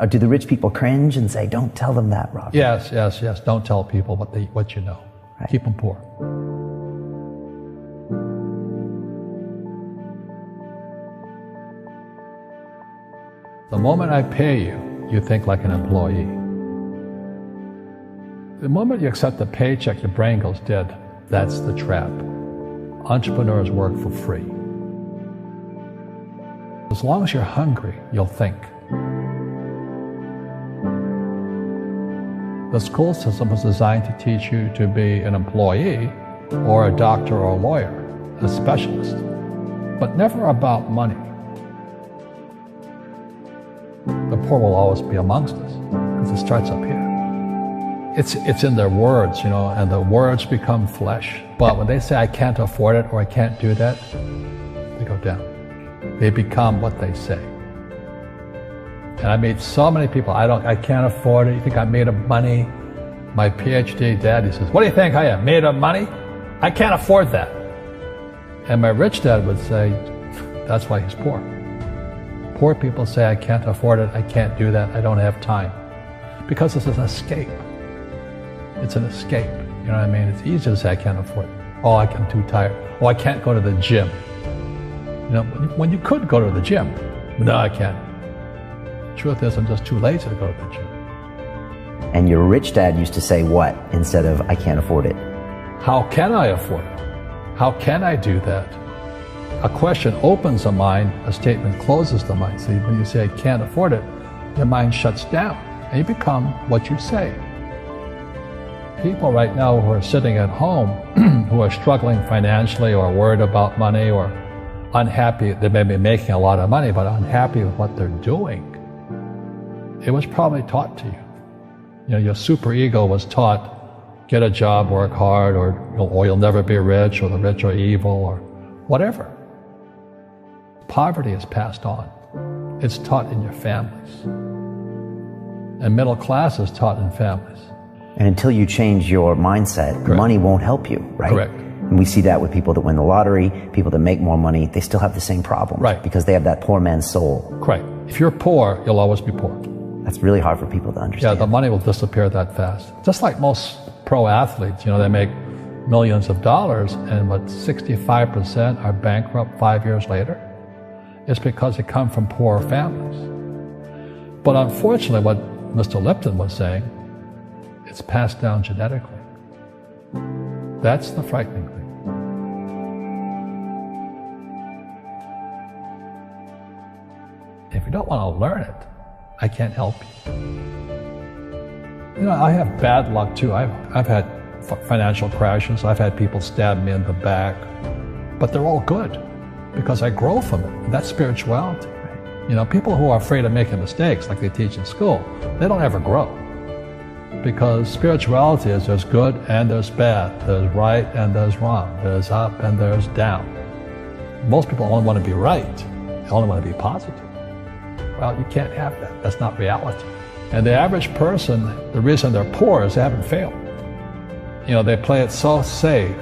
Do the rich people cringe and say, don't tell them that, Rob? Yes. Don't tell people what you know. Right. Keep them poor. The moment I pay you, you think like an employee. The moment you accept a paycheck, your brain goes dead. That's the trap. Entrepreneurs work for free. As long as you're hungry, you'll think. The school system was designed to teach you to be an employee or a doctor or a lawyer, a specialist, but never about money. The poor will always be amongst us because it starts up here. It's in their words, and the words become flesh. But when they say, I can't afford it or I can't do that, they go down. They become what they say. And I meet so many people, I can't afford it. You think I'm made of money? My PhD dad, he says, what do you think I am, made of money? I can't afford that. And my rich dad would say, that's why he's poor. Poor people say, I can't afford it, I can't do that, I don't have time. Because it's an escape. It's an escape, you know what I mean? It's easy to say, I can't afford it. Oh, I'm too tired. Oh, I can't go to the gym. When you could go to the gym. No, I can't. Truth is, I'm just too lazy to go to the gym. And your rich dad used to say what instead of, I can't afford it? How can I afford it? How can I do that? A question opens the mind, a statement closes the mind. See, when you say, I can't afford it, your mind shuts down, and you become what you say. People right now who are sitting at home, who are struggling financially or worried about money or unhappy, they may be making a lot of money, but unhappy with what they're doing. It was probably taught to you. Your superego was taught, get a job, work hard, or you'll never be rich, or the rich are evil, or whatever. Poverty is passed on. It's taught in your families. And middle class is taught in families. And until you change your mindset, Correct. Money won't help you, right? Correct. And we see that with people that win the lottery, people that make more money, they still have the same problem. Right. Because they have that poor man's soul. Correct. If you're poor, you'll always be poor. That's really hard for people to understand. Yeah, the money will disappear that fast. Just like most pro athletes, they make millions of dollars, and 65% are bankrupt 5 years later. It's because they come from poor families. But unfortunately, what Mr. Lipton was saying, it's passed down genetically. That's the frightening thing. If you don't want to learn it, I can't help you. I have bad luck too. I've had financial crashes. I've had people stab me in the back. But they're all good because I grow from it. And that's spirituality. People who are afraid of making mistakes, like they teach in school, they don't ever grow. Because spirituality is there's good and there's bad. There's right and there's wrong. There's up and there's down. Most people only want to be right. They only want to be positive. Well, you can't have that. That's not reality. And the average person, the reason they're poor is they haven't failed. They play it so safe.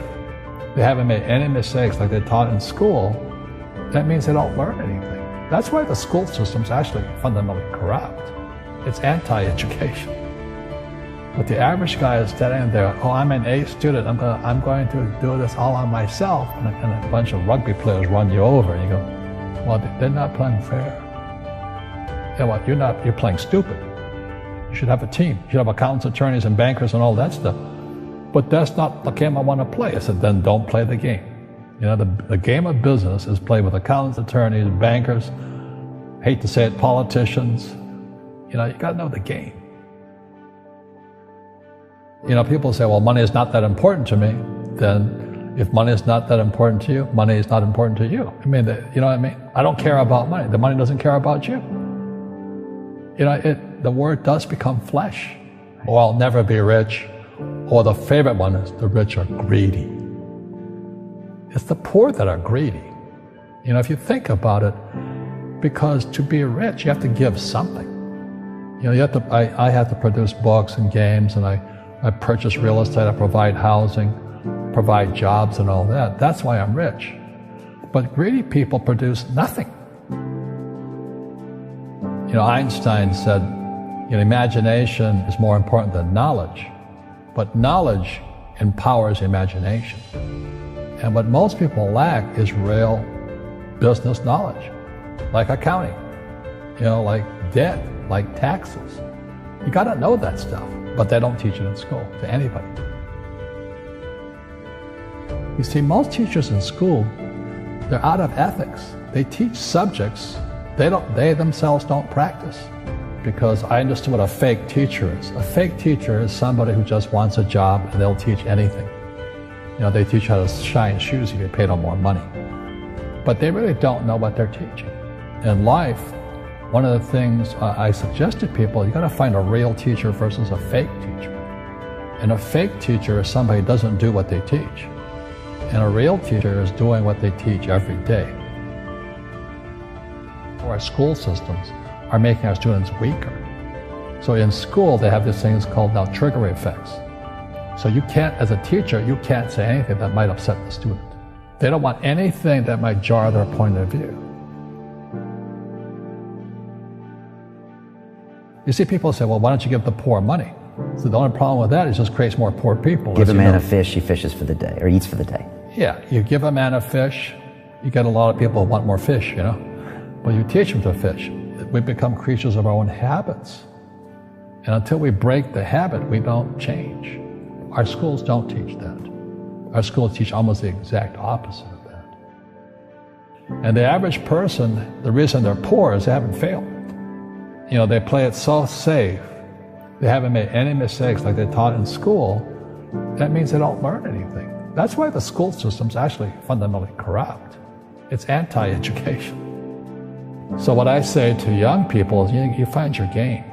They haven't made any mistakes like they're taught in school. That means they don't learn anything. That's why the school system's actually fundamentally corrupt. It's anti-education. But the average guy is standing there, oh, I'm an A student, I'm going to do this all on myself. And a bunch of rugby players run you over, and you go, well, they're not playing fair. Yeah, well, you're playing stupid. You should have a team. You should have accountants, attorneys, and bankers and all that stuff. But that's not the game I want to play. I said, then don't play the game. The game of business is played with accountants, attorneys, bankers, hate to say it, politicians. You got to know the game. People say, well, money is not that important to me. Then if money is not that important to you, money is not important to you. You know what I mean? I don't care about money. The money doesn't care about you. The word does become flesh. Or I'll never be rich. Or the favorite one is the rich are greedy. It's the poor that are greedy. If you think about it, because to be rich, you have to give something. I have to produce books and games, and I purchase real estate, I provide housing, provide jobs and all that. That's why I'm rich. But greedy people produce nothing. Einstein said, Imagination is more important than knowledge, but knowledge empowers imagination. And what most people lack is real business knowledge, like accounting, like debt, like taxes. You got to know that stuff, but they don't teach it in school to anybody. You see, most teachers in school, they're out of ethics. They teach subjects they themselves don't practice. Because I understood what a fake teacher is. A fake teacher is somebody who just wants a job and they'll teach anything. They teach how to shine shoes if you pay them more money. But they really don't know what they're teaching. In life, one of the things I suggest to people, you got to find a real teacher versus a fake teacher. And a fake teacher is somebody who doesn't do what they teach. And a real teacher is doing what they teach every day. Our school systems are making our students weaker. So in school, they have these things called now trigger effects. So you can't, as a teacher, you can't say anything that might upset the student. They don't want anything that might jar their point of view. You see people say, well, why don't you give the poor money? So the only problem with that is it just creates more poor people. Give a man a fish, he fishes for the day, or eats for the day. Yeah, you give a man a fish, you get a lot of people who want more fish, But you teach them to fish. We become creatures of our own habits. And until we break the habit, we don't change. Our schools don't teach that. Our schools teach almost the exact opposite of that. And the average person, the reason they're poor is they haven't failed. They play it so safe. They haven't made any mistakes like they taught in school. That means they don't learn anything. That's why the school system's actually fundamentally corrupt. It's anti-education. So what I say to young people is you find your game.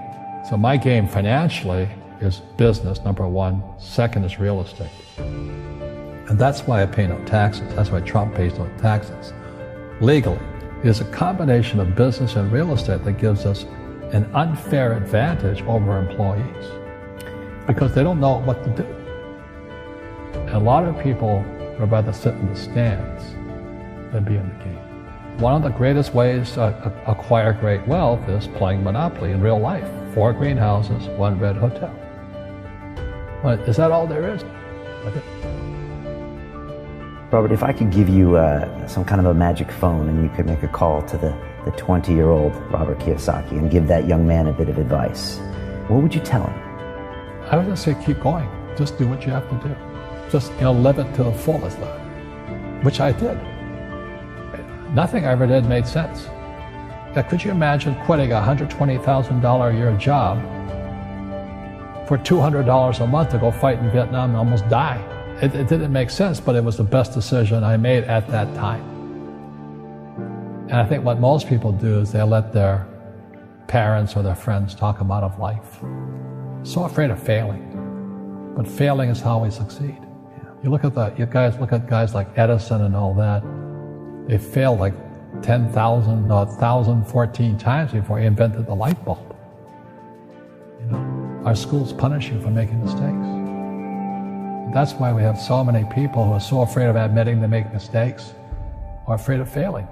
So my game financially is business, number one. Second is real estate. And that's why I pay no taxes. That's why Trump pays no taxes. Legally, it is a combination of business and real estate that gives us an unfair advantage over employees because they don't know what to do. And a lot of people would rather sit in the stands than be in the game. One of the greatest ways to acquire great wealth is playing Monopoly in real life. 4 greenhouses, 1 red hotel. But is that all there is? Robert, if I could give you some kind of a magic phone and you could make a call to the 20-year-old Robert Kiyosaki and give that young man a bit of advice, what would you tell him? I would just say keep going. Just do what you have to do. Just live it to the fullest, which I did. Nothing I ever did made sense. Could you imagine quitting a $120,000 a year job for $200 a month to go fight in Vietnam and almost die? It didn't make sense, but it was the best decision I made at that time. And I think what most people do is they let their parents or their friends talk them out of life. So afraid of failing. But failing is how we succeed. You look at guys like Edison and all that. They failed like 10,000, 1,014 times before he invented the light bulb. Our schools punish you for making mistakes. That's why we have so many people who are so afraid of admitting they make mistakes or afraid of failing.